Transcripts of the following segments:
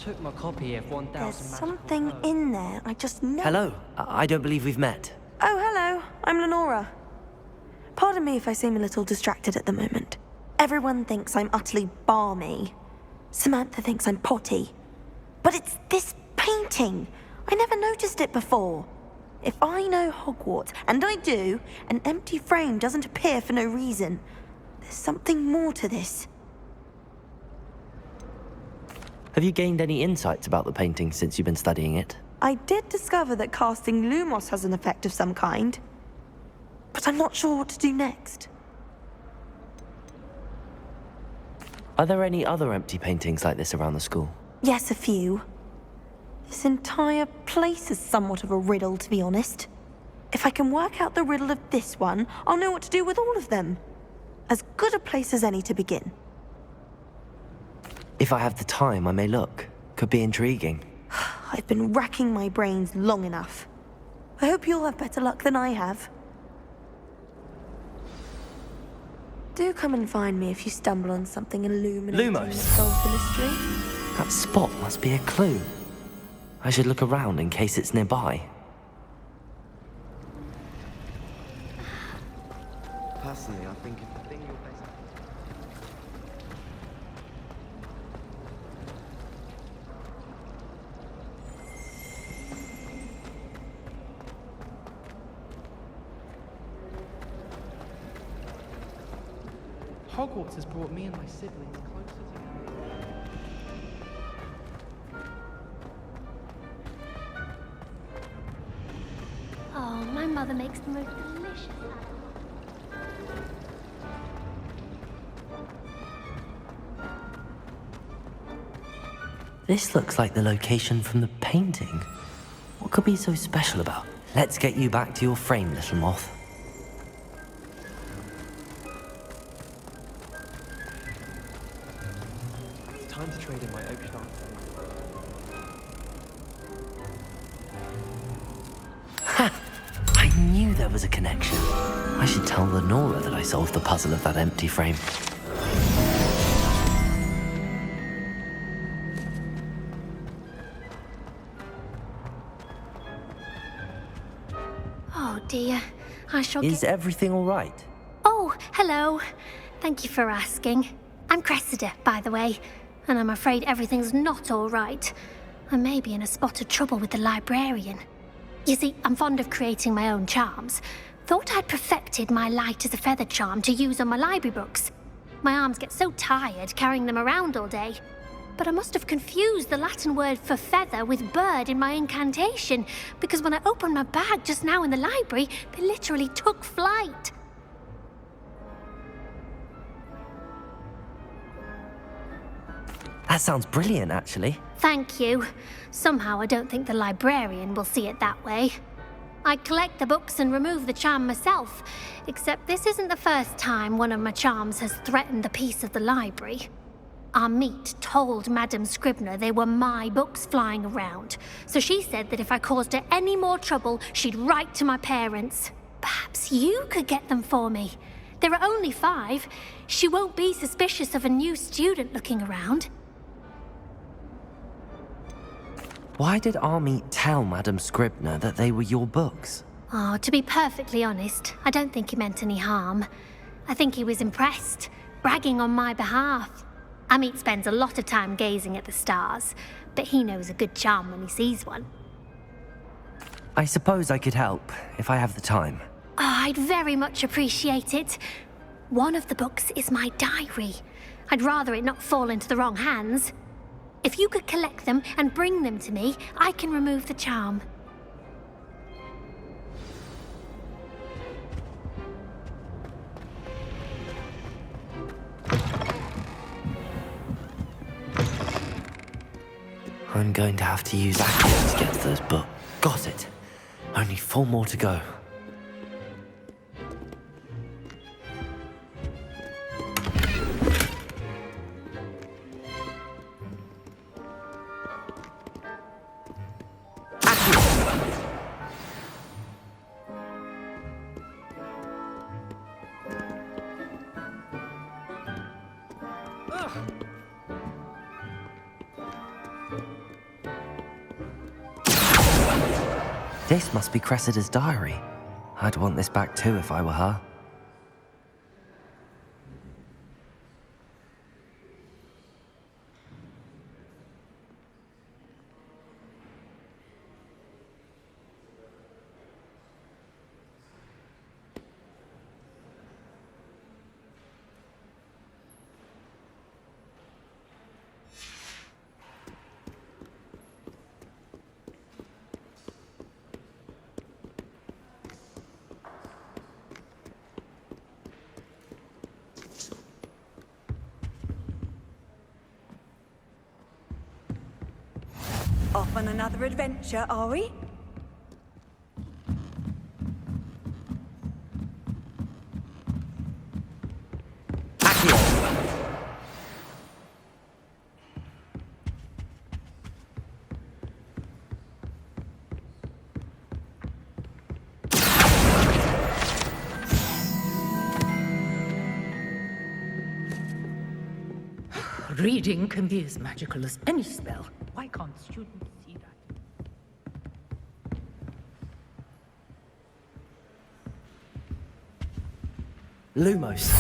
took my copy of 1000 There's Magical something Herbs. in there, I just know. Hello. I don't believe we've met. Oh, hello. I'm Lenora. Pardon me if I seem a little distracted at the moment. Everyone thinks I'm utterly balmy. Samantha thinks I'm potty. But it's this painting. I never noticed it before. If I know Hogwarts, and I do, an empty frame doesn't appear for no reason. There's something more to this. Have you gained any insights about the painting since you've been studying it? I did discover that casting Lumos has an effect of some kind. But I'm not sure what to do next. Are there any other empty paintings like this around the school? Yes, a few. This entire place is somewhat of a riddle, to be honest. If I can work out the riddle of this one, I'll know what to do with all of them. As good a place as any to begin. If I have the time, I may look. Could be intriguing. I've been racking my brains long enough. I hope you'll have better luck than I have. Do come and find me if you stumble on something illuminating Lumos. and solve the mystery. That spot must be a clue. I should look around in case it's nearby. Personally, I think if the thing you're best... Hogwarts has brought me and my siblings closer together. Oh, my mother makes the most delicious. This looks like the location from the painting. What could be so special about it? Let's get you back to your frame, little moth. It's time to trade in my oak star. I knew there was a connection. I should tell Lenora that I solved the puzzle of that empty frame. Oh dear, I shall Is get... everything all right? Oh, hello. Thank you for asking. I'm Cressida, by the way, and I'm afraid everything's not all right. I may be in a spot of trouble with the librarian. You see, I'm fond of creating my own charms. Thought I'd perfected my light as a feather charm to use on my library books. My arms get so tired carrying them around all day. But I must have confused the Latin word for feather with bird in my incantation, because when I opened my bag just now in the library, they literally took flight. That sounds brilliant, actually. Thank you. Somehow I don't think the librarian will see it that way. I collect the books and remove the charm myself, except this isn't the first time one of my charms has threatened the peace of the library. Our meet told Madame Scribner they were my books flying around, so she said that if I caused her any more trouble, she'd write to my parents. Perhaps you could get them for me. There are only 5. She won't be suspicious of a new student looking around. Why did Army tell Madame Scribner that they were your books? Oh, to be perfectly honest, I don't think he meant any harm. I think he was impressed, bragging on my behalf. Amit spends a lot of time gazing at the stars, but he knows a good charm when he sees one. I suppose I could help, if I have the time. Oh, I'd very much appreciate it. One of the books is my diary. I'd rather it not fall into the wrong hands. If you could collect them and bring them to me, I can remove the charm. I'm going to have to use Accio to get to those books. Got it. Only 4 more to go. This must be Cressida's diary. I'd want this back too if I were her. Off on another adventure, are we? Reading can be as magical as any spell. Why can't students see that? Lumos.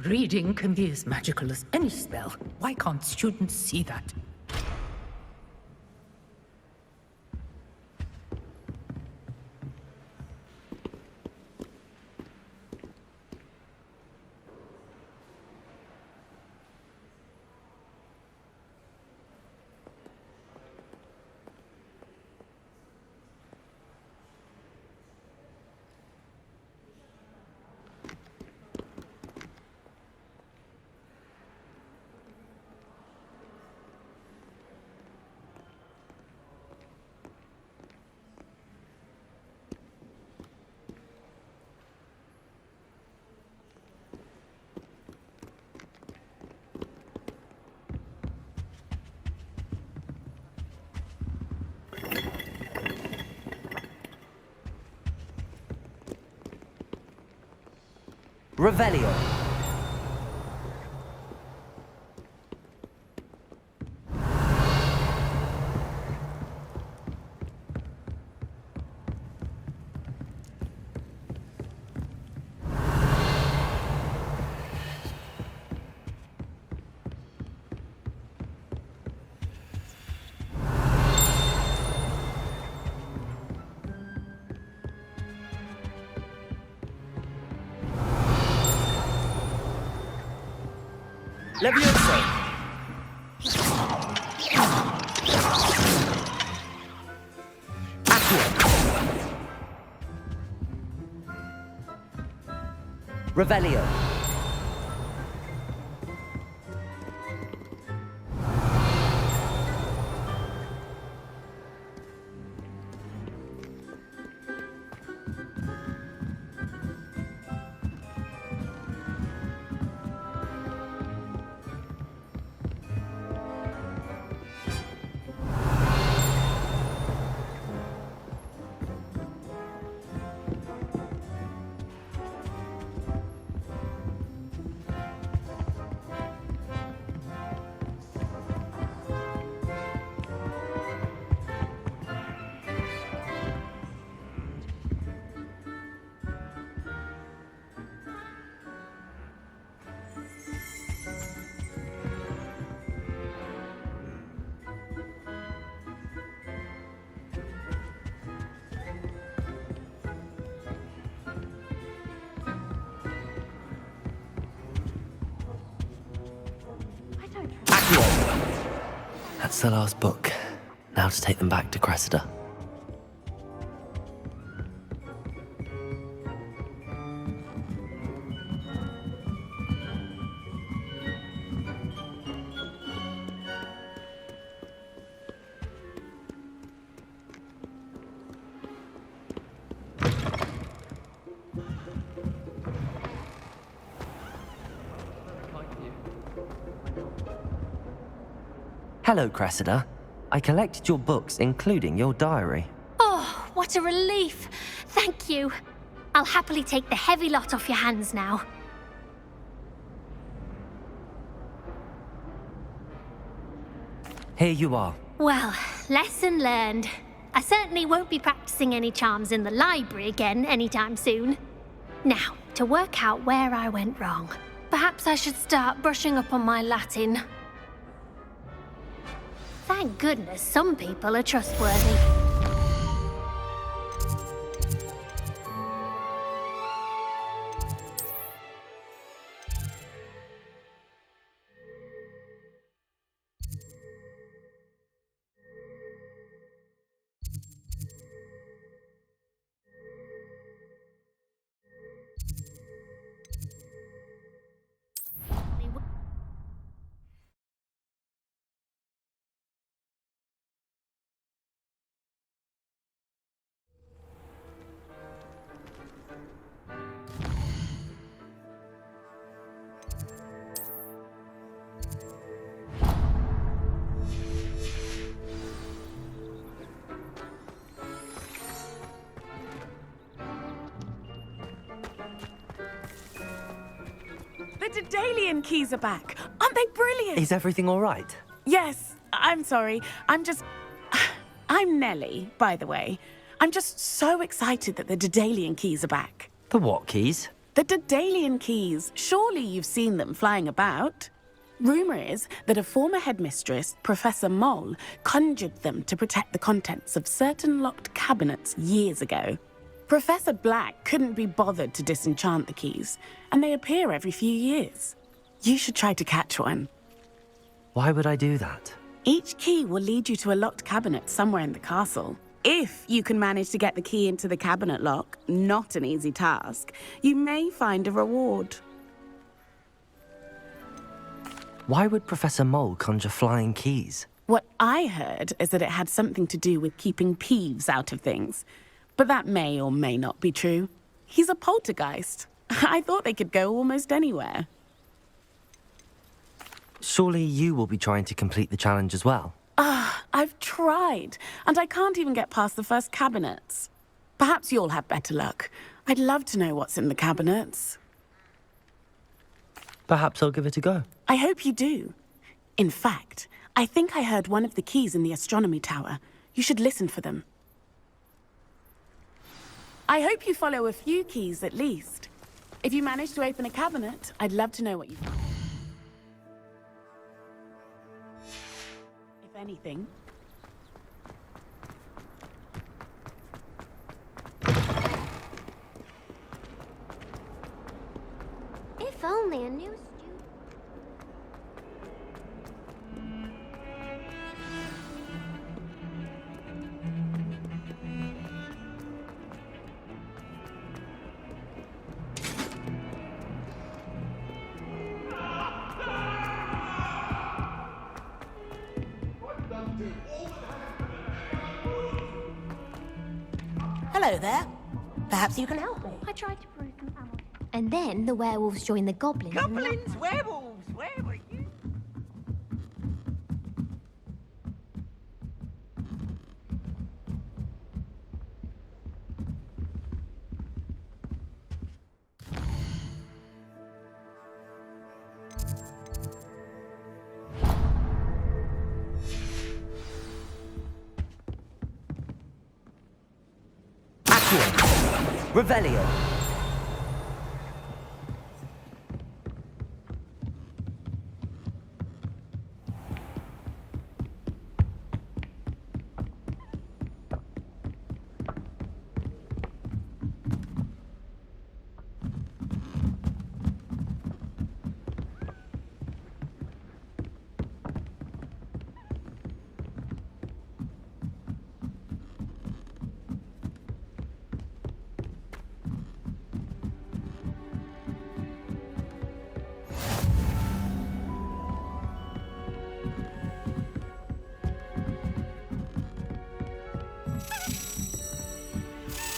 Reading can be as magical as any spell. Why can't students see that? Revelio. Levioso. Accio. Revelio. That's the last book. Now to take them back to Cressida. Hello, Cressida. I collected your books, including your diary. Oh, what a relief. Thank you. I'll happily take the heavy lot off your hands now. Here you are. Well, lesson learned. I certainly won't be practicing any charms in the library again anytime soon. Now, to work out where I went wrong. Perhaps I should start brushing up on my Latin. Thank goodness some people are trustworthy. The Daedalian keys are back. Aren't they brilliant? Is everything all right? Yes, I'm sorry. I'm Nellie, by the way. I'm just so excited that the Daedalian keys are back. The what keys? The Daedalian keys. Surely you've seen them flying about. Rumour is that a former headmistress, Professor Moll, conjured them to protect the contents of certain locked cabinets years ago. Professor Black couldn't be bothered to disenchant the keys, and they appear every few years. You should try to catch one. Why would I do that? Each key will lead you to a locked cabinet somewhere in the castle. If you can manage to get the key into the cabinet lock, not an easy task, you may find a reward. Why would Professor Mole conjure flying keys? What I heard is that it had something to do with keeping Peeves out of things. But that may or may not be true. He's a poltergeist. I thought they could go almost anywhere. Surely you will be trying to complete the challenge as well? I've tried, and I can't even get past the first cabinets. Perhaps you'll have better luck. I'd love to know what's in the cabinets. Perhaps I'll give it a go. I hope you do. In fact, I think I heard one of the keys in the astronomy tower. You should listen for them. I hope you follow a few keys at least. If you manage to open a cabinet, I'd love to know what you find. If anything. If only a new student. Hello there. Perhaps you can help me. I tried to prove them out. And then the werewolves joined the goblins. Goblins, werewolves, where were you? Revelio.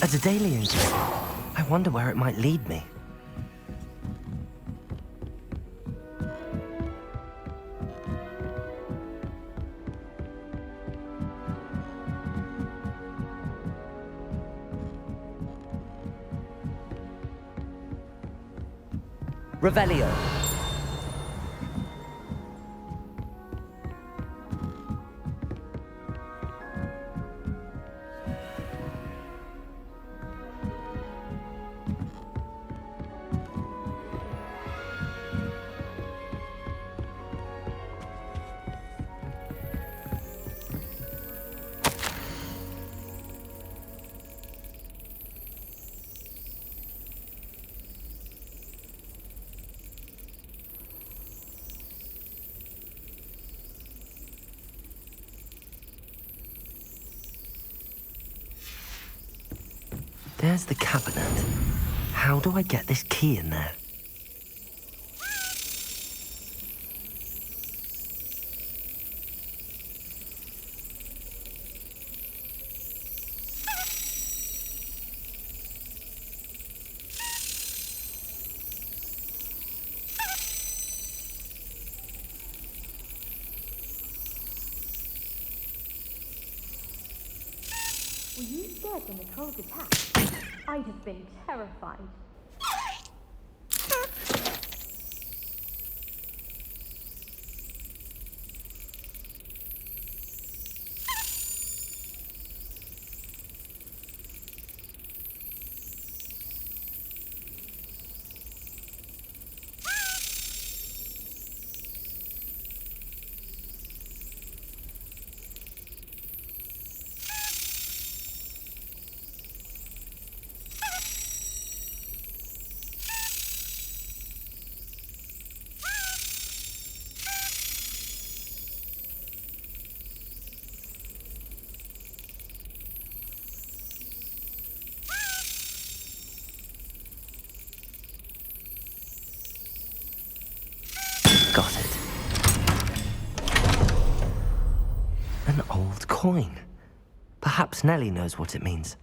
A Daedalian. I wonder where it might lead me. Revelio. There's the cabinet. How do I get this key in there? Were you scared when the trolls attacked? I'd have been terrified. Got it. An old coin. Perhaps Nellie knows what it means.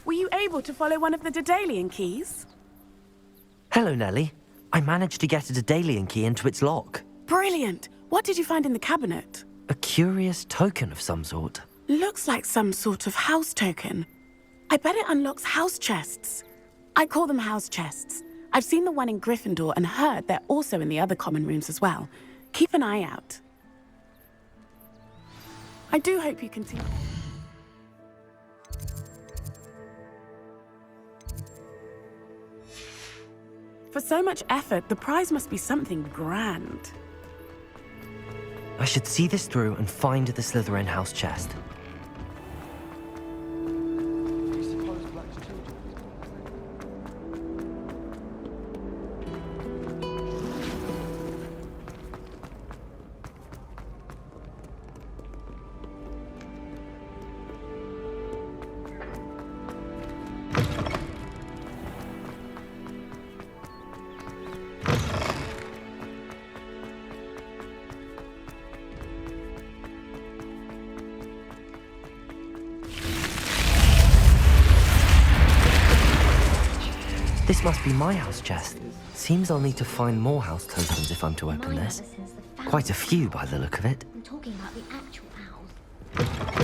were you able to follow one of the Daedalian keys? Hello, Nellie. I managed to get a Daedalian key into its lock. Brilliant! What did you find in the cabinet? A curious token of some sort. Looks like some sort of house token. I bet it unlocks house chests. I call them house chests. I've seen the one in Gryffindor and heard they're also in the other common rooms as well. Keep an eye out. I do hope you continue. For so much effort, the prize must be something grand. I should see this through and find the Slytherin house chest. Do you suppose Black's children? This must be my house chest. Seems I'll need to find more house tokens if I'm to open this. Quite a few by the look of it. I'm talking about the actual owls.